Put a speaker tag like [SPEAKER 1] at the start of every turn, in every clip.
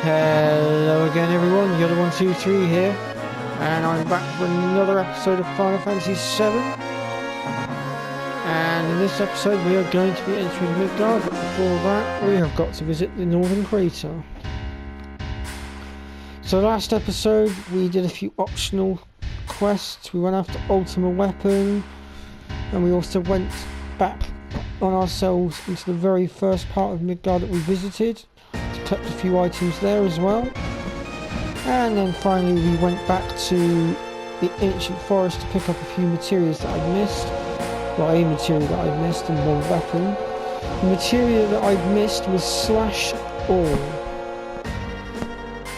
[SPEAKER 1] Hello again everyone, Yoda123 here, and I'm back for another episode of Final Fantasy VII. And in this episode we are going to be entering Midgar, but before that we have got to visit the Northern Crater. So last episode we did a few optional quests. We went after Ultima Weapon, and we also went back on ourselves into the very first part of Midgar that we visited. Collect a few items there as well, and then finally we went back to the ancient forest to pick up a few materials that I'd missed. Well, a material that I'd missed and one weapon. The material that I'd missed was Slash Ore,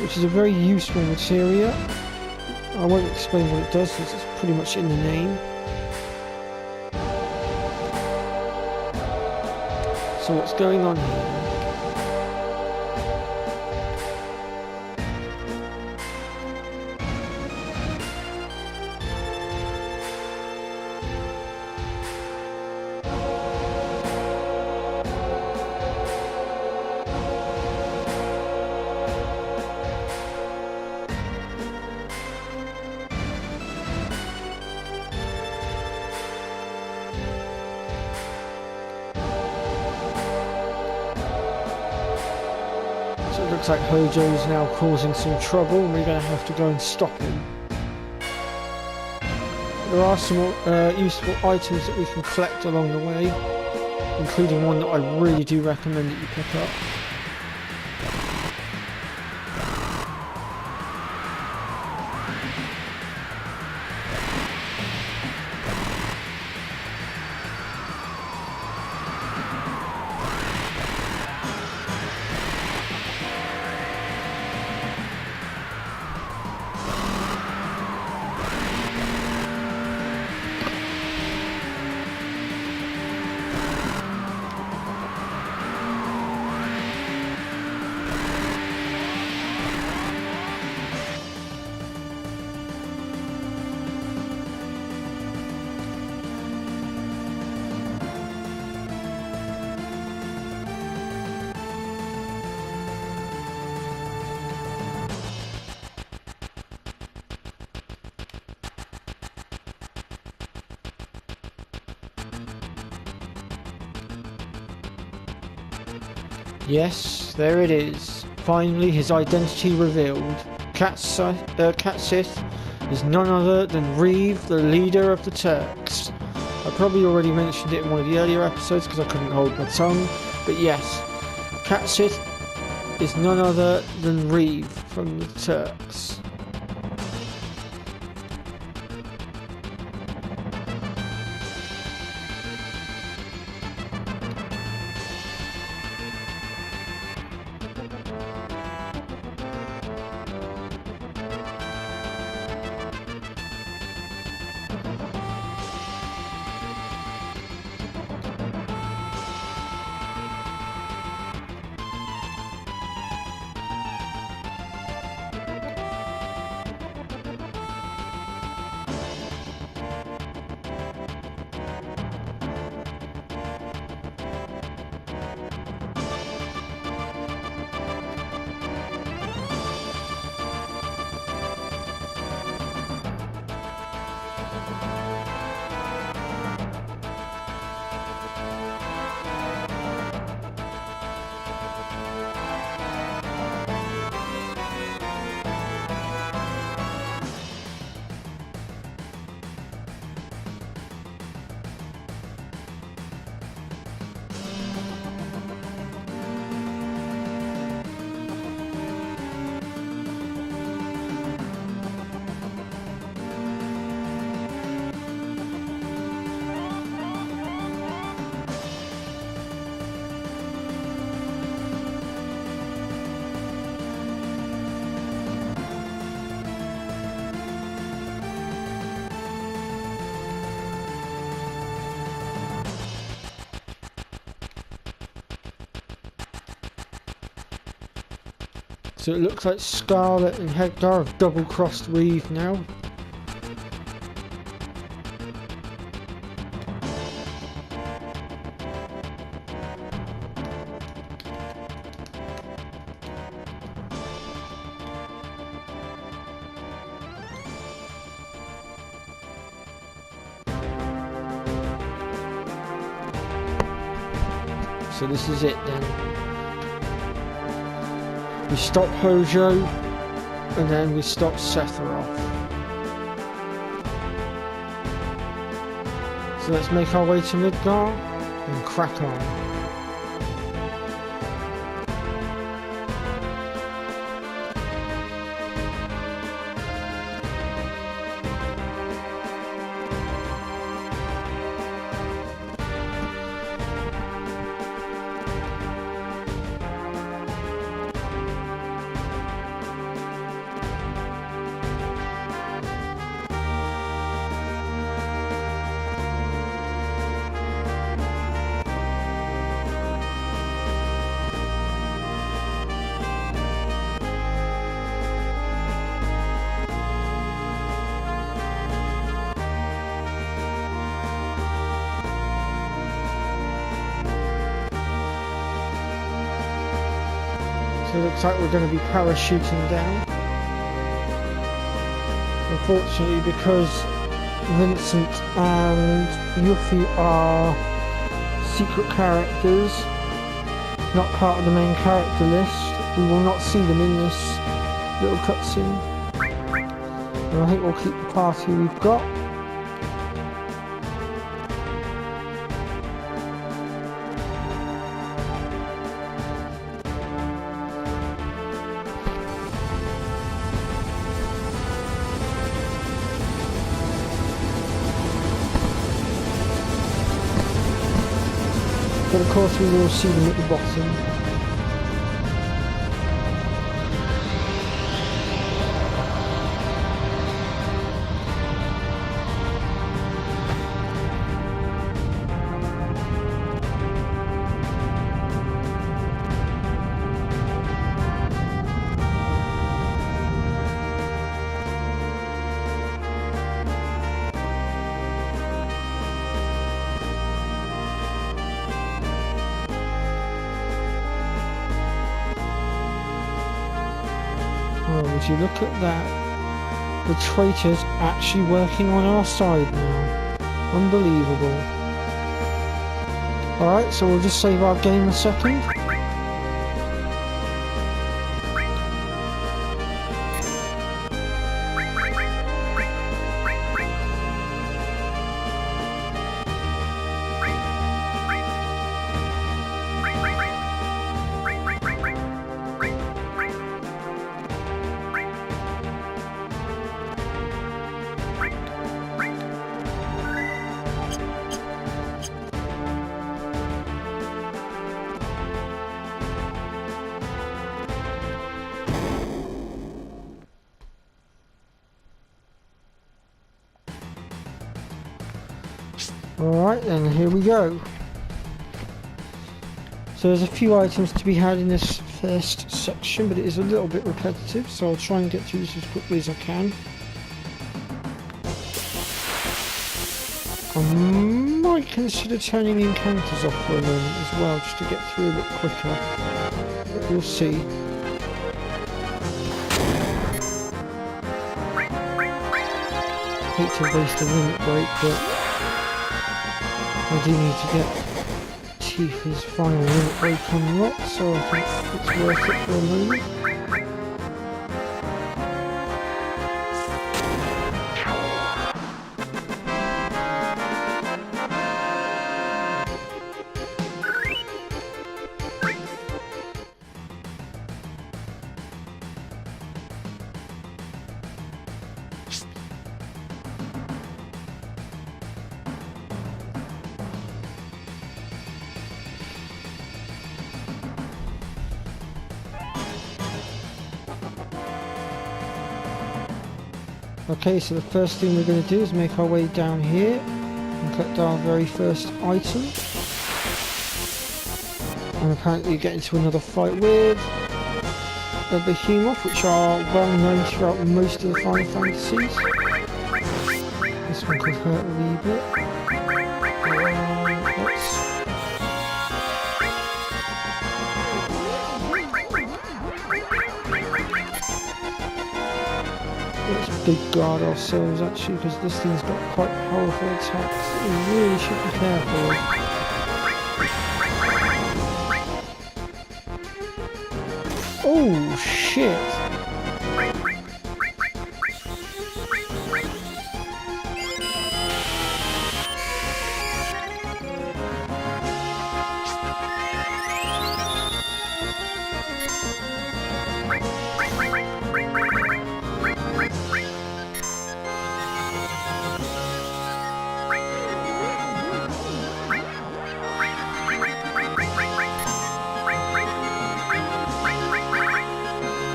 [SPEAKER 1] which is a very useful material. I won't explain what it does since it's pretty much in the name. So what's going on here? So it looks like Hojo is now causing some trouble and we're going to have to go and stop him. There are some useful items that we can collect along the way, including one that I really do recommend that you pick up. Yes, there it is. Finally, his identity revealed. Cat Sith is none other than Reeve, the leader of the Turks. I probably already mentioned it in one of the earlier episodes because I couldn't hold my tongue. But yes, Cat Sith is none other than Reeve from the Turks. So it looks like Scarlet and Hector have double-crossed Reeve now. So this is it then. We stop Hojo, and then we stop Sephiroth. So let's make our way to Midgar and crack on. So it looks like we're going to be parachuting down. Unfortunately, because Vincent and Yuffie are secret characters, not part of the main character list, we will not see them in this little cutscene. And I think we'll keep the party we've got. But of course we will see them at the bottom. Oh, would you look at that? The traitor's actually working on our side now. Unbelievable. Alright, so we'll just save our game a second. Alright then, here we go. So there's a few items to be had in this first section, but it is a little bit repetitive, so I'll try and get through this as quickly as I can. I might consider turning the encounters off for a moment as well, just to get through a bit quicker. But we'll see. Hate to waste a limit break, but I do need to get Tifa's final limit break unlocked, so I think it's worth it for a moment. Okay, so the first thing we're going to do is make our way down here and collect our very first item. And apparently get into another fight with the Behemoth, which are well known throughout most of the Final Fantasies. This one could hurt a wee bit. Let's big guard ourselves actually, because this thing's got quite powerful attacks. We really should be careful. Oh shit!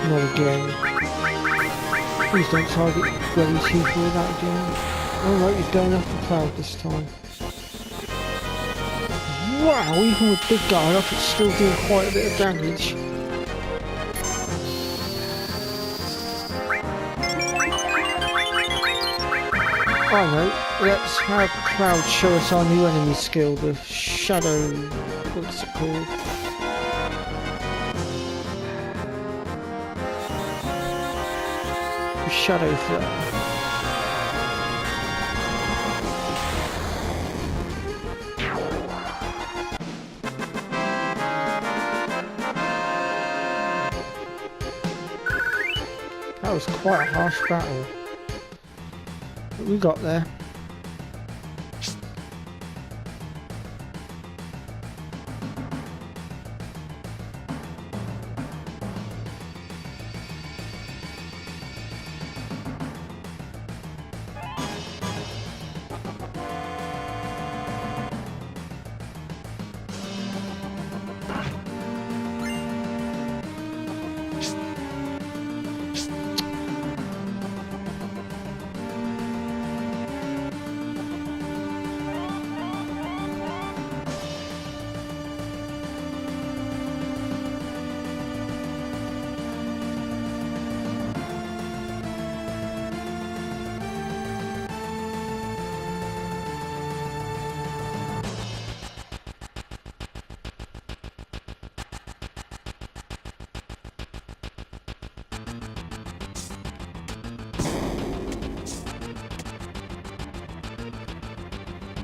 [SPEAKER 1] Not again. Please don't target bloody people with that again. Alright, he's going off the cloud this time. Wow, even with big guard up, it's still doing quite a bit of damage. I know, let's have Cloud show us our new enemy skill, the Shadow... what's it called? The Shadow Flare. That was quite a harsh battle. But we got there.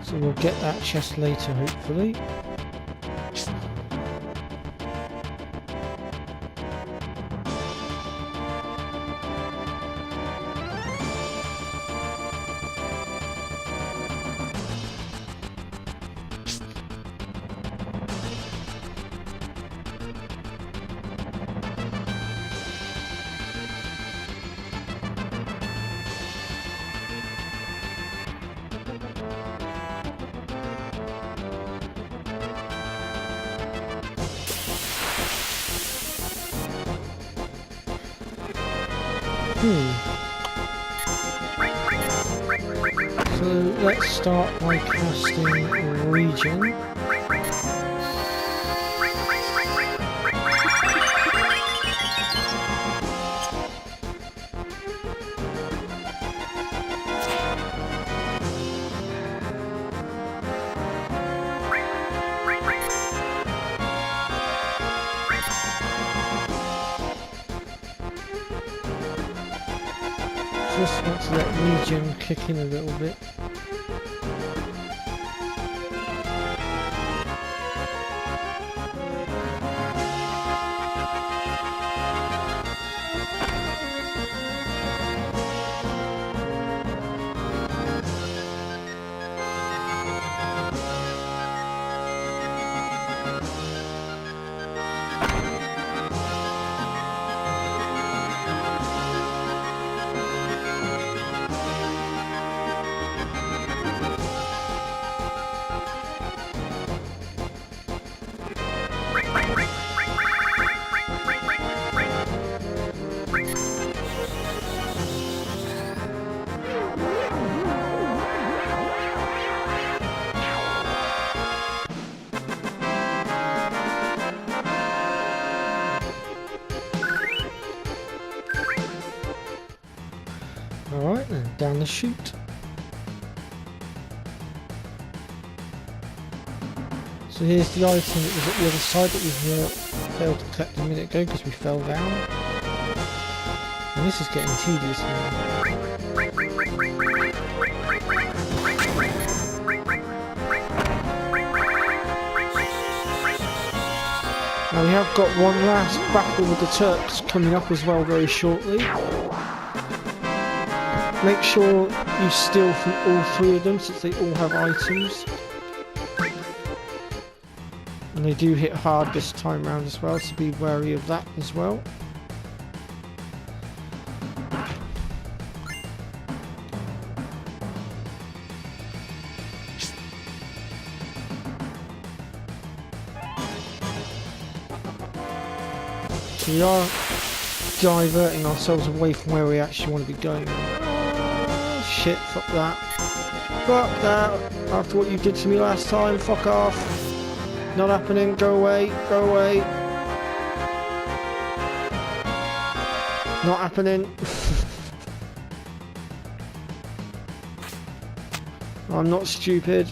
[SPEAKER 1] So we'll get that chest later, hopefully. So let's start by casting Regen. Just want to let Regen kick in a little bit. Alright then, down the chute. So here's the item that was at the other side that we failed to collect a minute ago because we fell down. And this is getting tedious now. We have got one last battle with the Turks coming up as well very shortly. Make sure you steal from all three of them since they all have items. And they do hit hard this time round as well, so be wary of that as well. So we are diverting ourselves away from where we actually want to be going. Oh, shit, fuck that. Fuck that. After what you did to me last time, fuck off. Not happening, go away, go away. Not happening. I'm not stupid.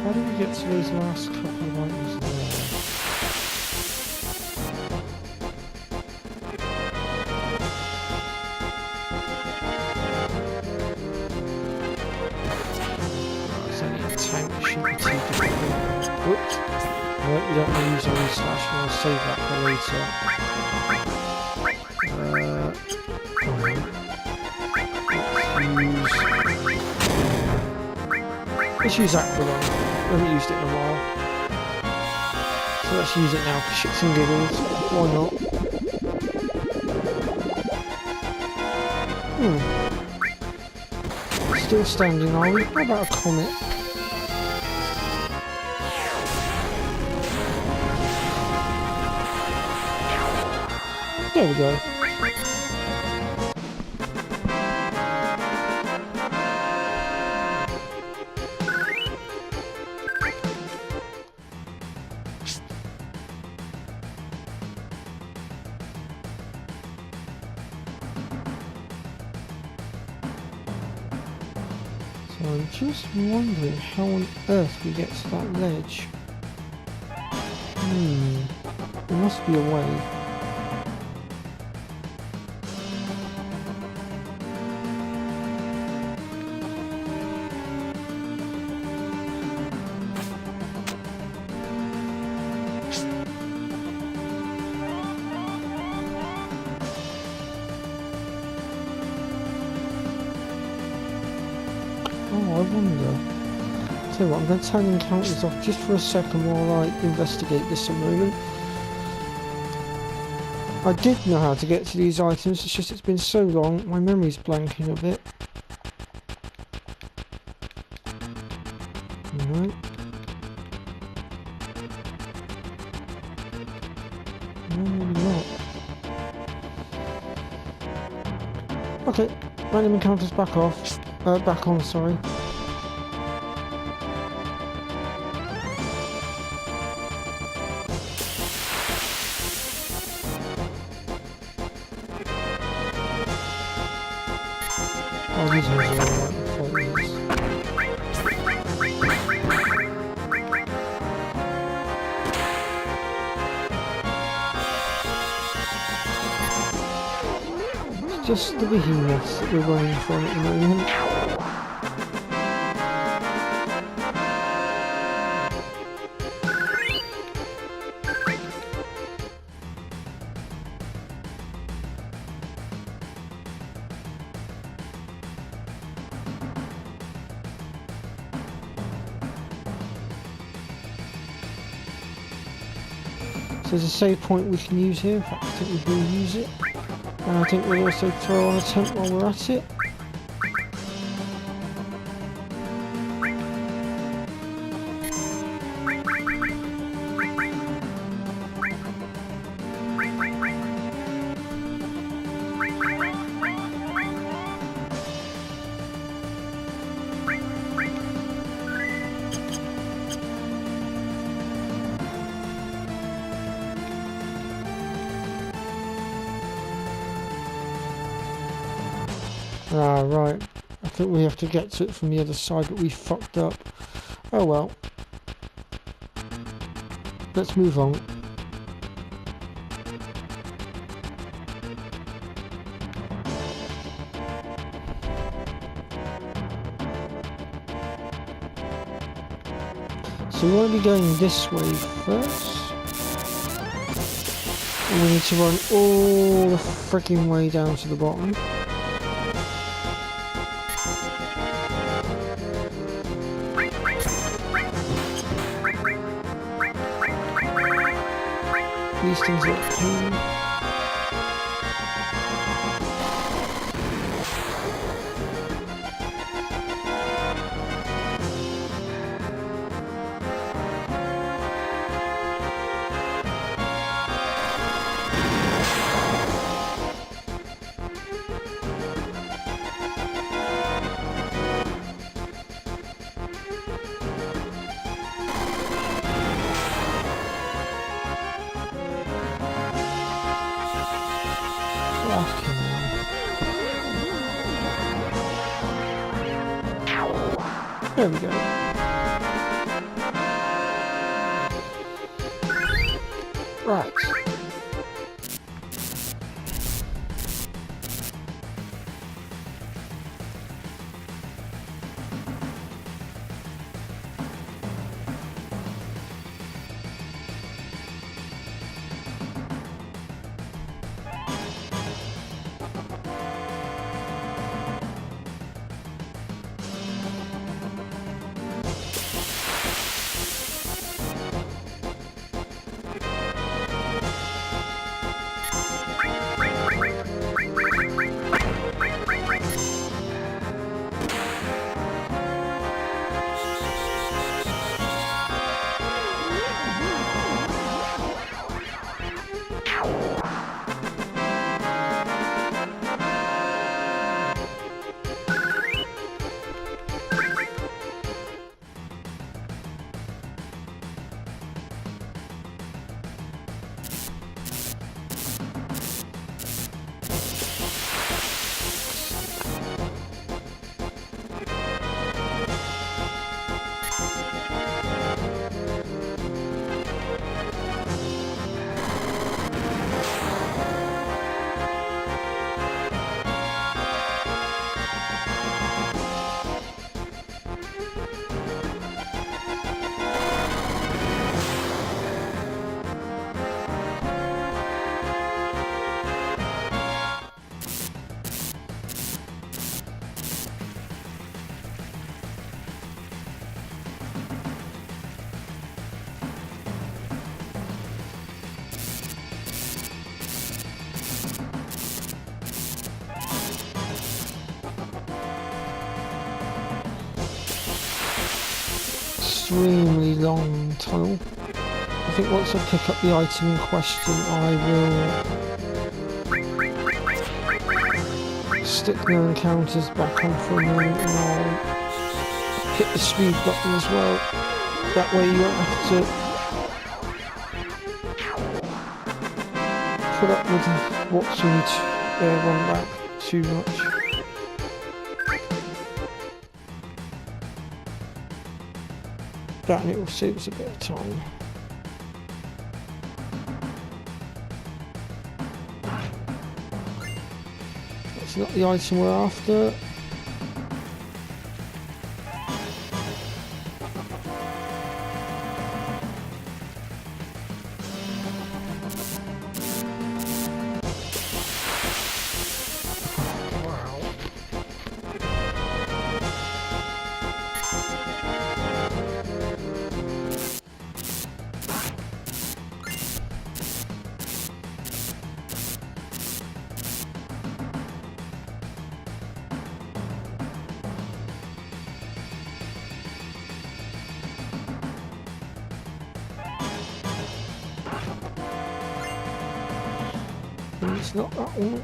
[SPEAKER 1] How do we get to those last couple of items there? It's only a tank, shouldn't be too difficult. Whoops. No, we don't want to use our slash, we'll save that for later. Let's use Aqualon. I haven't used it in a while. So let's use it now for shits and giggles. Why not? Still standing, are we? How about a comet? There we go. I'm just wondering how on earth we get to that ledge. There must be a way. Oh, I wonder. Tell you what, I'm going to turn encounters off just for a second while I investigate this a moment. I did know how to get to these items, it's just it's been so long, my memory's blanking a bit. Alright. No, maybe not. Okay, random encounters back off. Back on, sorry. Oh, these ones are alright before these. It's just the behemoths that we're running from at the moment. So there's a save point we can use here. In fact, I think we will use it. And I think we'll also throw on a tent while we're at it. Ah, right. I think we have to get to it from the other side, but we fucked up. Oh well. Let's move on. So we want to be going this way first. And we need to run all the freaking way down to the bottom. These things are a pain. There we go. Right. Extremely long tunnel. I think once I pick up the item in question, I will stick no encounters back on for a moment, and I'll hit the speed button as well. That way you won't have to put up with watching run back too much. That, and it will save us a bit of time. That's not the item we're after. It's not that one.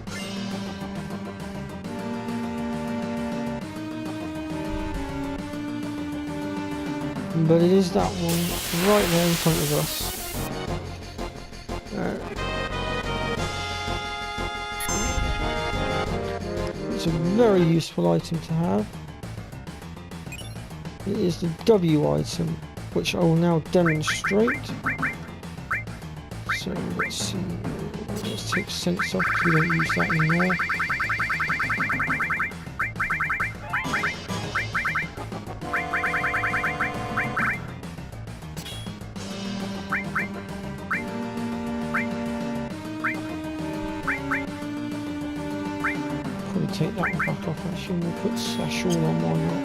[SPEAKER 1] But it is that one right there in front of us. It's a very useful item to have. It is the W item, which I will now demonstrate. So let's see, let's take sense off because we don't use that anymore. Probably take that one back off actually, we'll put slash all on, why not?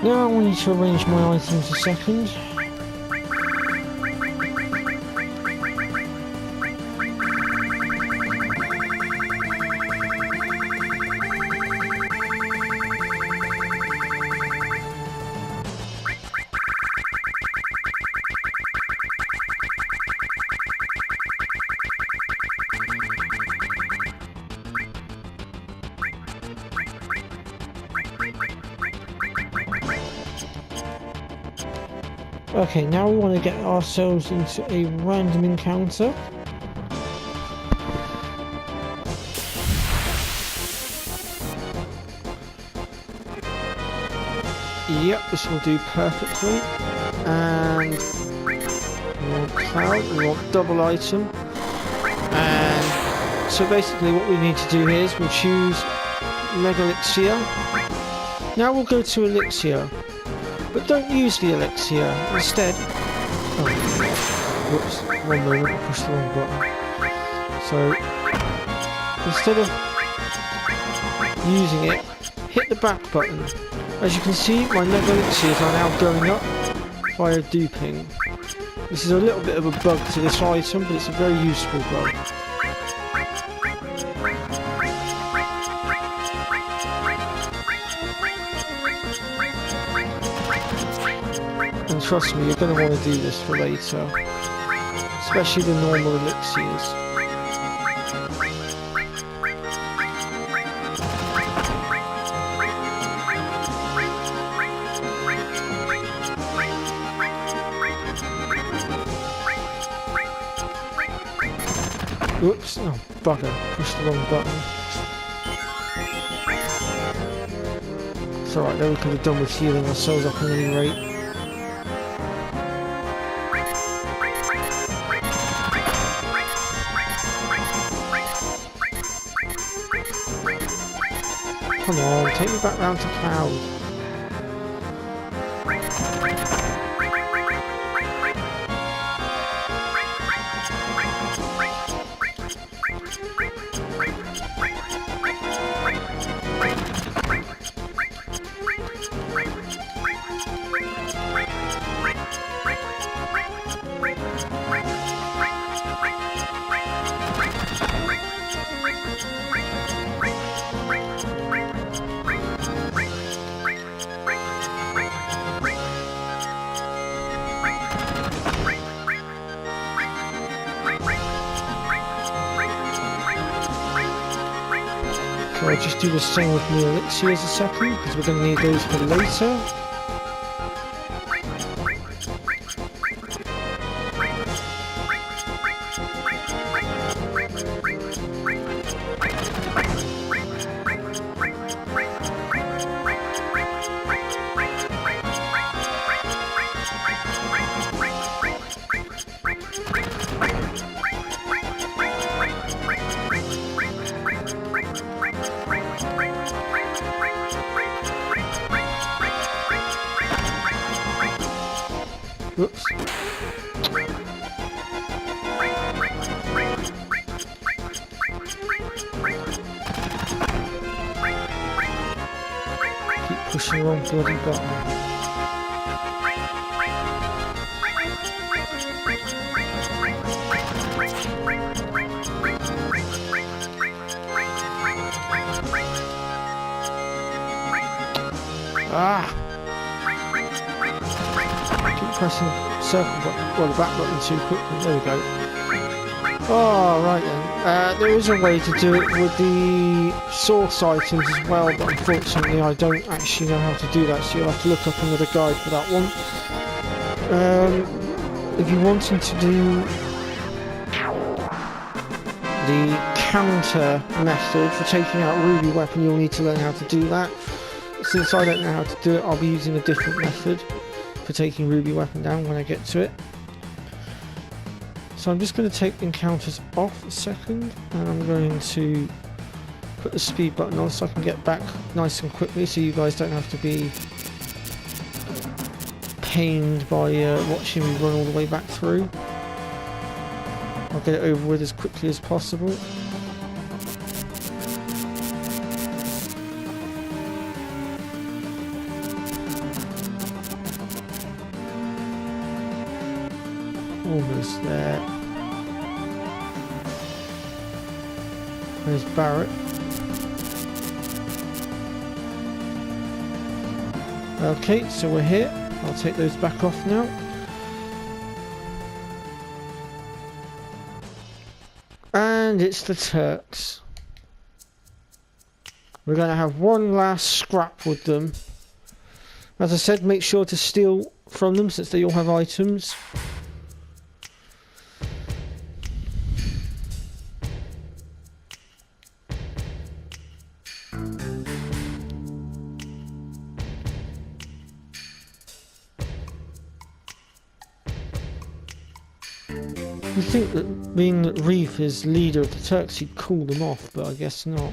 [SPEAKER 1] Now I need to arrange my items a second. Okay, now we want to get ourselves into a random encounter. Yep, this will do perfectly. And we want cloud, we want double item. And so basically what we need to do here is we'll choose Mega Elixir. Now we'll go to Elixir. But don't use the Elixir. Instead... Oh, whoops. One moment, I pushed the wrong button. So, instead of using it, hit the back button. As you can see, my Mega Elixirs are now going up via duping. This is a little bit of a bug to this item, but it's a very useful bug. And trust me, you're going to want to do this for later, especially the normal elixirs. Oops, oh bugger, pushed the wrong button. It's alright though, we could have done with healing ourselves up at any rate. Come on, take me back round to Cloud. So I'll just do the same with the elixirs a second, because we're going to need those for later. Whoops. Keep pushing the wrong bloody button. Ah! Pressing circle button, well the back button too quickly, there we go. Oh right then, there is a way to do it with the source items as well, but unfortunately I don't actually know how to do that, so you'll have to look up another guide for that one. If you wanted to do the counter method for taking out ruby weapon, you'll need to learn how to do that. Since I don't know how to do it, I'll be using a different method for taking ruby weapon down when I get to it. So I'm just going to take encounters off a second, and I'm going to put the speed button on so I can get back nice and quickly, so you guys don't have to be pained by watching me run all the way back through. I'll get it over with as quickly as possible. Almost there. There's Barrett. Okay, so we're here. I'll take those back off now. And it's the Turks. We're going to have one last scrap with them. As I said, make sure to steal from them since they all have items. You think that being that Reef is leader of the Turks, he'd cool them off, but I guess not.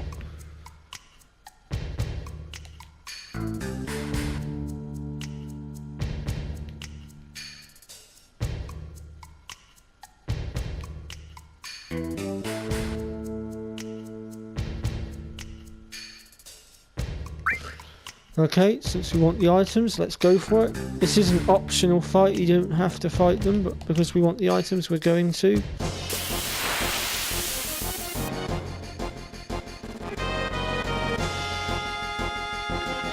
[SPEAKER 1] Okay, since we want the items, let's go for it. This is an optional fight, you don't have to fight them, but because we want the items, we're going to.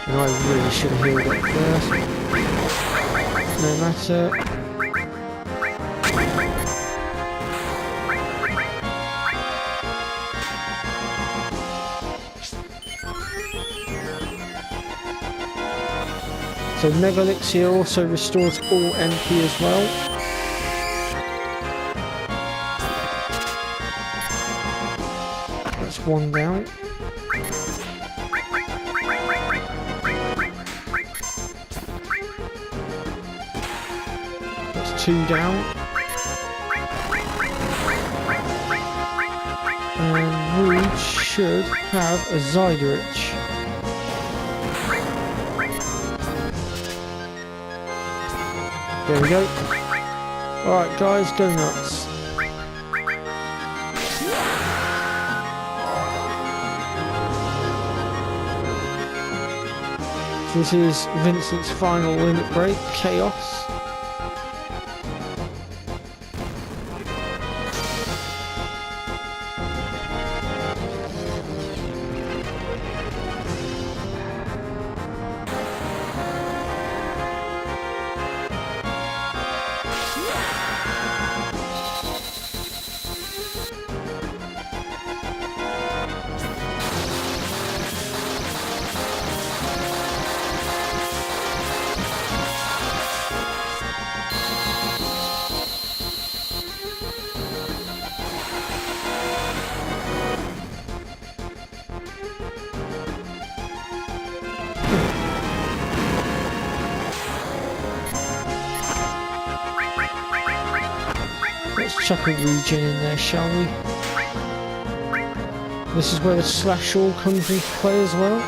[SPEAKER 1] And I really should have healed it first. No matter. So Mega Elixir also restores all MP as well. That's one down. That's two down. And we should have a Zyderich. There we go. Alright guys, go nuts. This is Vincent's final limit break, Chaos. Let's chuck a regen in there, shall we? This is where the slash all comes into play as well.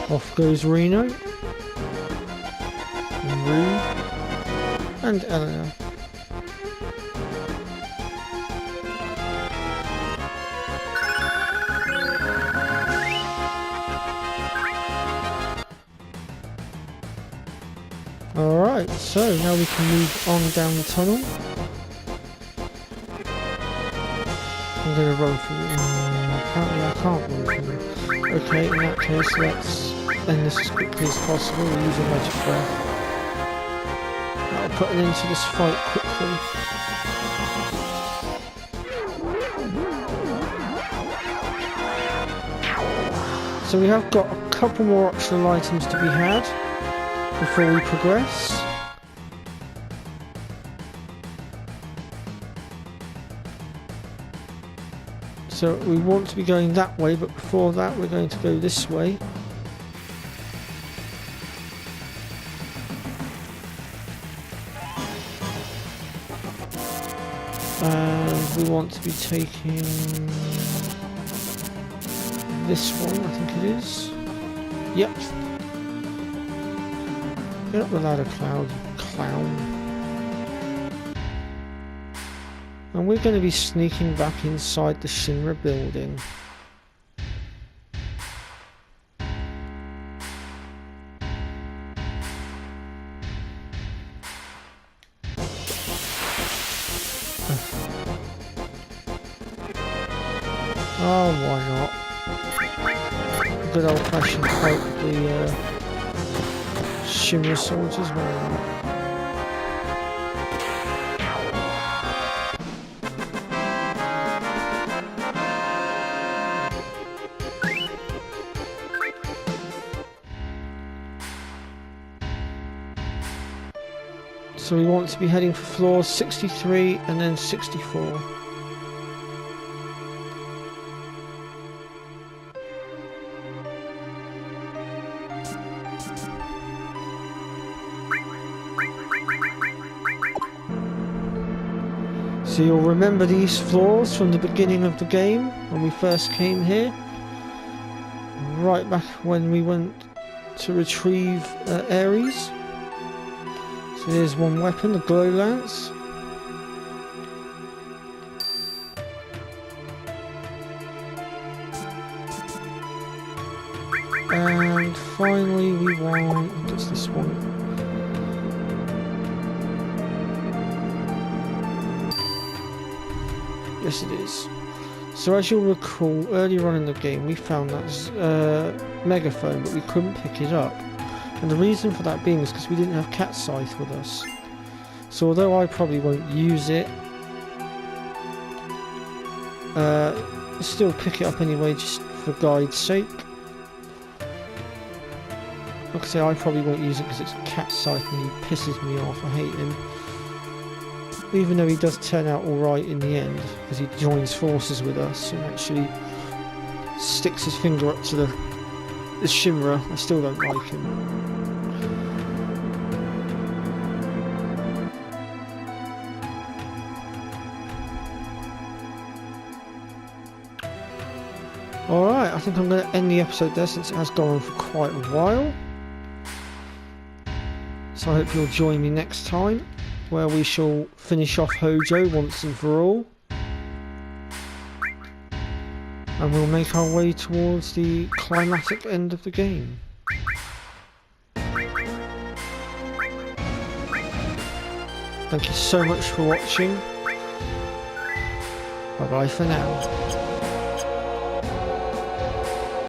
[SPEAKER 1] Off goes Reno, and Rude, and Eleanor. Alright, so now we can move on down the tunnel. I'm going to run through. Apparently I can't run through. Okay, in that case, let's end this as quickly as possible. We're using magic breath. That'll put an end to this fight quickly. So we have got a couple more optional items to be had before we progress. So we want to be going that way, but before that we're going to go this way. And we want to be taking this one, I think it is. Yep. Get up the ladder, Cloud, you clown. And we're going to be sneaking back inside the Shinra building. Oh, why not? Good old-fashioned fight with the Shinra soldiers, why not? So we want to be heading for floors 63 and then 64. So you'll remember these floors from the beginning of the game when we first came here. Right back when we went to retrieve Ares. So here's one weapon, the glow lance. And finally we want, what's this one? Yes it is. So as you'll recall, earlier on in the game we found that megaphone, but we couldn't pick it up. And the reason for that being is because we didn't have Cat Scythe with us. So although I probably won't use it, still pick it up anyway just for guide's sake. Like I say, I probably won't use it because it's Cat Scythe and he pisses me off, I hate him. Even though he does turn out alright in the end, because he joins forces with us and actually sticks his finger up to the Shinra, I still don't like him. Alright, I think I'm going to end the episode there since it has gone on for quite a while. So I hope you'll join me next time, where we shall finish off Hojo once and for all. And we'll make our way towards the climatic end of the game. Thank you so much for watching. Bye bye for now.